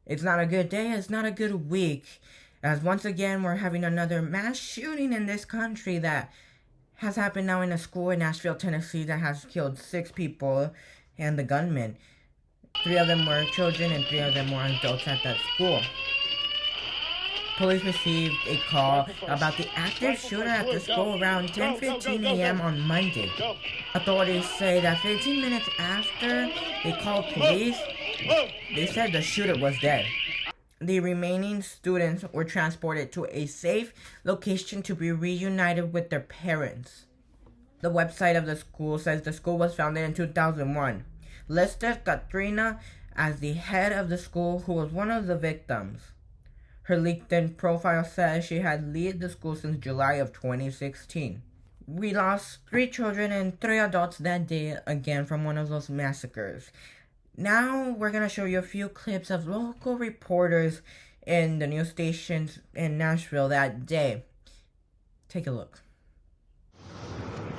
It's not a good day, it's not a good week, as once again we're having another mass shooting in this country that has happened now in a school in Nashville, Tennessee that has killed 6 people and the gunman. 3 of them were children and 3 of them were adults at that school. Police received a call about the active shooter at the school around 10:15 a.m. on Monday. Authorities say that 15 minutes after they called police, they said the shooter was dead. The remaining students were transported to a safe location to be reunited with their parents. The website of the school says the school was founded in 2001. Listed Katrina as the head of the school, who was one of the victims. Her LinkedIn profile says she had led the school since July of 2016. We lost 3 children and 3 adults that day again from one of those massacres. Now we're going to show you a few clips of local reporters in the news stations in Nashville that day. Take a look.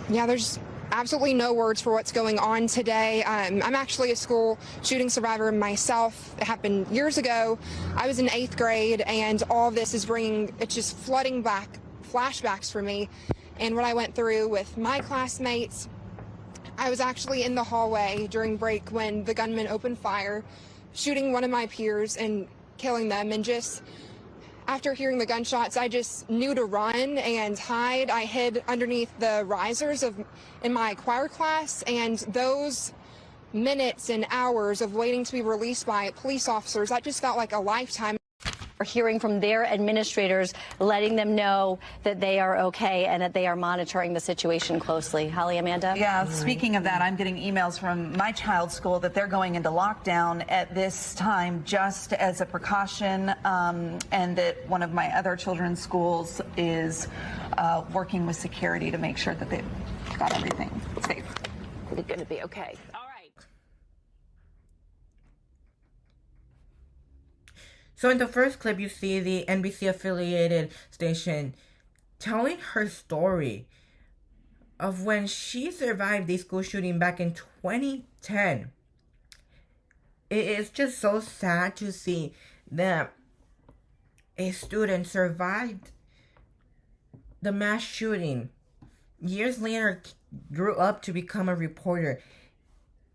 Yeah, there's absolutely no words for what's going on today. I'm actually a school shooting survivor myself. It happened years ago. I was in 8th grade, and all of this is it's just flooding back flashbacks for me and what I went through with my classmates. I was actually in the hallway during break when the gunman opened fire, shooting one of my peers and killing them. And just after hearing the gunshots, I just knew to run and hide. I hid underneath the risers in my choir class, and those minutes and hours of waiting to be released by police officers, that just felt like a lifetime. We're hearing from their administrators, letting them know that they are okay and that they are monitoring the situation closely. Holly, Amanda? Yeah, speaking of that, I'm getting emails from my child's school that they're going into lockdown at this time just as a precaution, and that one of my other children's schools is working with security to make sure that they've got everything safe. They're going to be okay. So in the first clip, you see the NBC-affiliated station telling her story of when she survived the school shooting back in 2010. It is just so sad to see that a student survived the mass shooting. Years later, grew up to become a reporter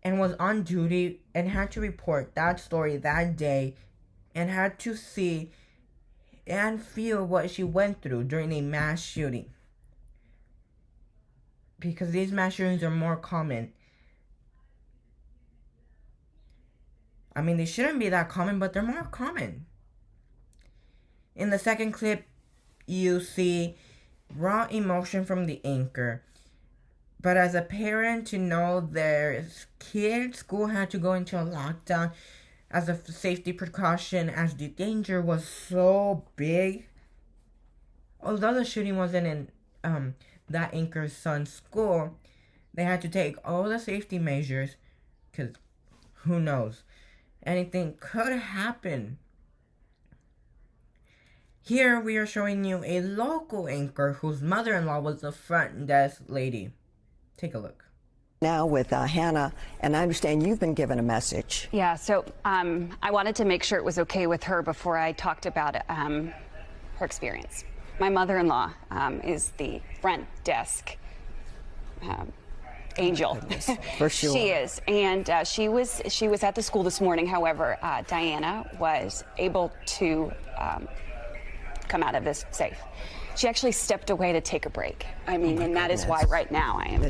and was on duty and had to report that story that day, and had to see and feel what she went through during a mass shooting. Because these mass shootings are more common. I mean, they shouldn't be that common, but they're more common. In the second clip, you see raw emotion from the anchor. But as a parent, to know their kid's school had to go into a lockdown as a safety precaution, as the danger was so big. Although the shooting wasn't in that anchor's son's school, they had to take all the safety measures, because who knows, anything could happen. Here we are showing you a local anchor whose mother-in-law was the front desk lady. Take a look. Now with Hannah, and I understand you've been given a message. Yeah, so I wanted to make sure it was okay with her before I talked about her experience. My mother-in-law is the front desk angel. For sure. She is, and she was at the school this morning. However, Diana was able to come out of this safe. She actually stepped away to take a break. I mean, and that is why right now I am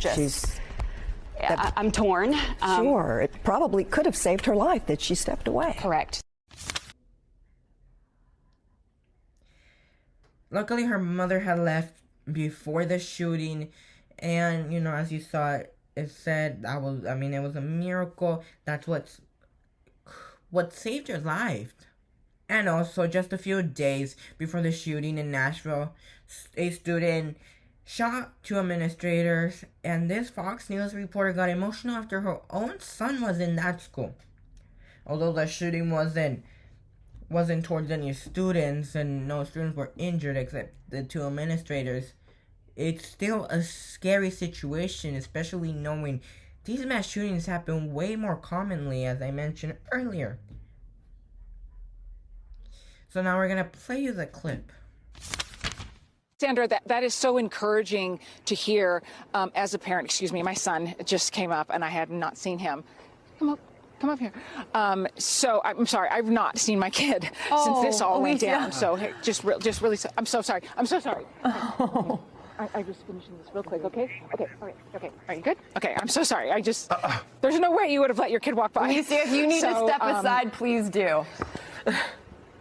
I'm torn. Sure, it probably could have saved her life that she stepped away. Correct. Luckily, her mother had left before the shooting, and, you know, as you saw, it said it was a miracle. That's what saved her life. And also, just a few days before the shooting in Nashville, a student shot 2 administrators, and this Fox News reporter got emotional after her own son was in that school. Although the shooting wasn't towards any students, and no students were injured except the 2 administrators, it's still a scary situation, especially knowing these mass shootings happen way more commonly, as I mentioned earlier. So now we're going to play you the clip. Sandra, that is so encouraging to hear as a parent. Excuse me, my son just came up and I had not seen him. Come up here. So I'm sorry, I've not seen my kid since this all went down. So hey, just really, I'm so sorry. I'm so sorry. Oh. I'm just finishing this real quick, okay? Okay, all right, okay. Are you good? Okay, I'm so sorry. There's no way you would have let your kid walk by. Alicia, if you need to step aside, please do.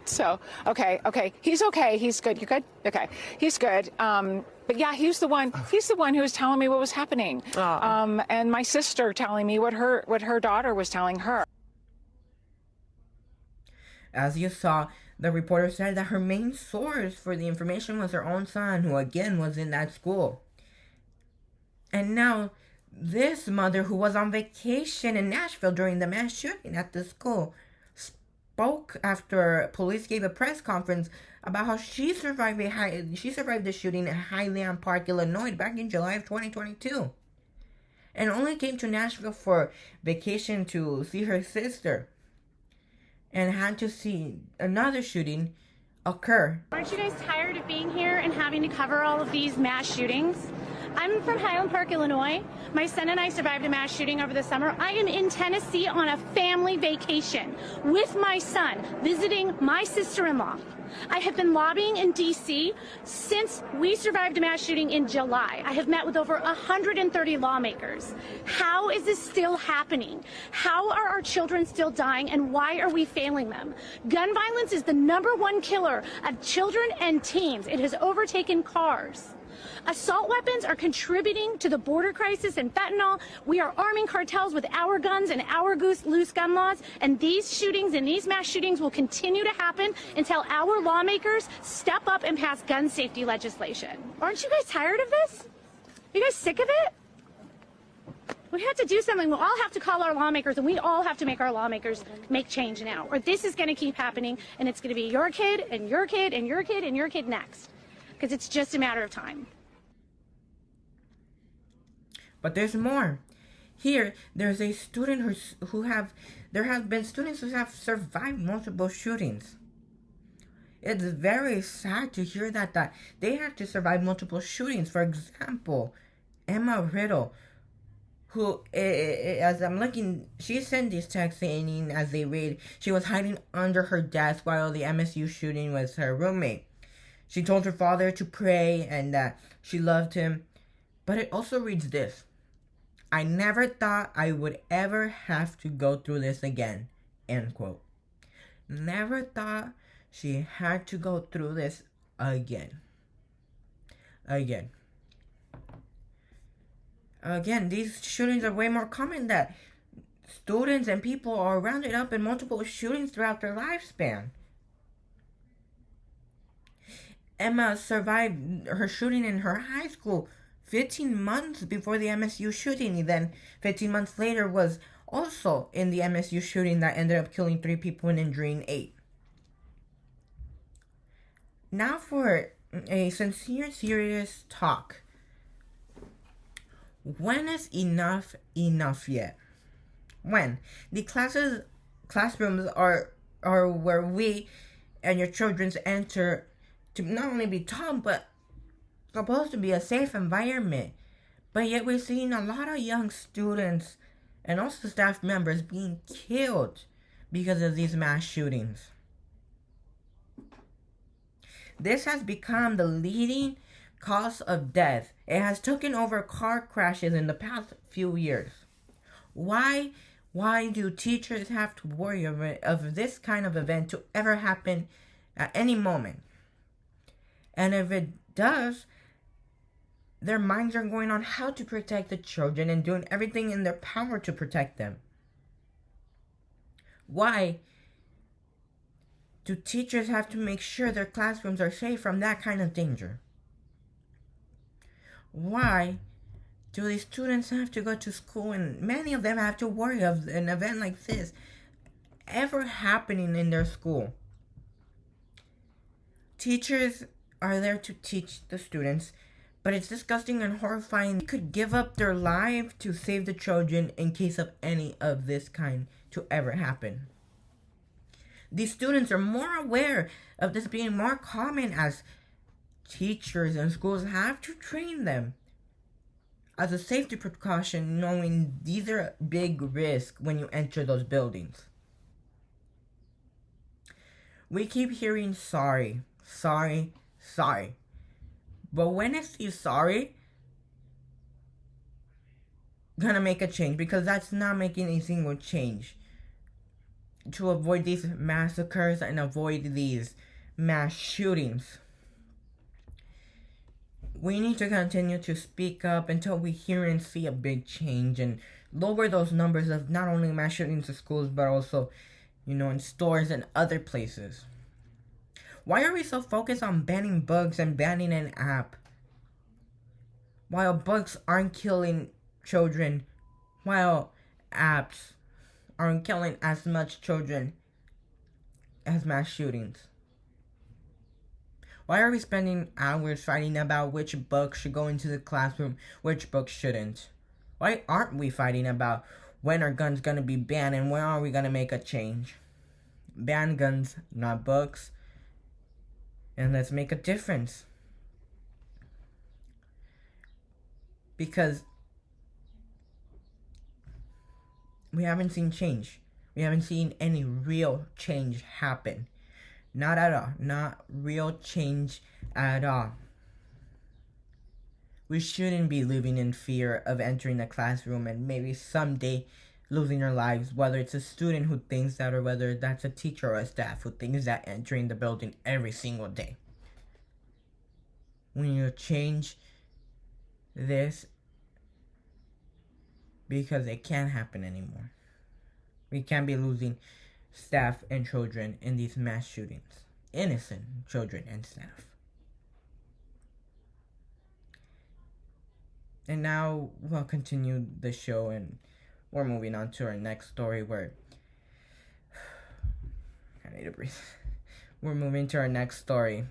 So, okay. He's okay. He's good. You good? Okay. He's good. But yeah, he's the one who was telling me what was happening. And my sister telling me what her daughter was telling her. As you saw, the reporter said that her main source for the information was her own son, who again was in that school. And now, this mother, who was on vacation in Nashville during the mass shooting at the school, spoke after police gave a press conference about how she survived the shooting in Highland Park, Illinois, back in July of 2022, and only came to Nashville for vacation to see her sister, and had to see another shooting occur. Aren't you guys tired of being here and having to cover all of these mass shootings? I'm from Highland Park, Illinois. My son and I survived a mass shooting over the summer. I am in Tennessee on a family vacation with my son, visiting my sister-in-law. I have been lobbying in D.C. since we survived a mass shooting in July. I have met with over 130 lawmakers. How is this still happening? How are our children still dying, and why are we failing them? Gun violence is the #1 killer of children and teens. It has overtaken cars. Assault weapons are contributing to the border crisis and fentanyl. We are arming cartels with our guns and our loose gun laws. And these shootings and these mass shootings will continue to happen until our lawmakers step up and pass gun safety legislation. Aren't you guys tired of this? Are you guys sick of it? We have to do something. We all have to call our lawmakers, and we all have to make our lawmakers make change now, or this is going to keep happening, and it's going to be your kid and your kid and your kid and your kid next, because it's just a matter of time. But there's more. Here, there's a student there have been students who have survived multiple shootings. It's very sad to hear that they have to survive multiple shootings. For example, Emma Riddle, who, as I'm looking, she sent these texts saying as they read, she was hiding under her desk while the MSU shooting was her roommate. She told her father to pray and that she loved him. But it also reads this: I never thought I would ever have to go through this again. End quote. Never thought she had to go through this again. Again, these shootings are way more common, that students and people are rounded up in multiple shootings throughout their lifespan. Emma survived her shooting in her high school 15 months before the MSU shooting. Then 15 months later was also in the MSU shooting that ended up killing 3 people and injuring 8. Now for a sincere, serious talk. When is enough yet? When? The classrooms are where we and your children enter to not only be taught, but supposed to be a safe environment. But yet we're seeing a lot of young students and also staff members being killed because of these mass shootings. This has become the leading cause of death. It has taken over car crashes in the past few years. Why do teachers have to worry of this kind of event to ever happen at any moment? And if it does, their minds are going on how to protect the children and doing everything in their power to protect them. Why do teachers have to make sure their classrooms are safe from that kind of danger? Why do these students have to go to school, and many of them have to worry of an event like this ever happening in their school? Teachers are there to teach the students, but it's disgusting and horrifying. They could give up their life to save the children in case of any of this kind to ever happen. These students are more aware of this being more common, as teachers and schools have to train them as a safety precaution, knowing these are big risks when you enter those buildings. We keep hearing sorry, sorry, sorry. But when is the sorry gonna make a change? Because that's not making a single change. To avoid these massacres and avoid these mass shootings, we need to continue to speak up until we hear and see a big change and lower those numbers of not only mass shootings in schools, but also, in stores and other places. Why are we so focused on banning bugs and banning an app, while bugs aren't killing children, while apps aren't killing as much children as mass shootings? Why are we spending hours fighting about which books should go into the classroom, which books shouldn't? Why aren't we fighting about when are guns gonna be banned and when are we gonna make a change? Ban guns, not books, and let's make a difference. Because we haven't seen change. We haven't seen any real change happen. Not at all. Not real change at all. We shouldn't be living in fear of entering a classroom and maybe someday losing our lives, whether it's a student who thinks that or whether that's a teacher or a staff who thinks that entering the building every single day. We need to change this because it can't happen anymore. We can't be losing staff and children in these mass shootings. Innocent children and staff. And now we'll continue the show, and we're moving on to our next story where I need to breathe. We're moving to our next story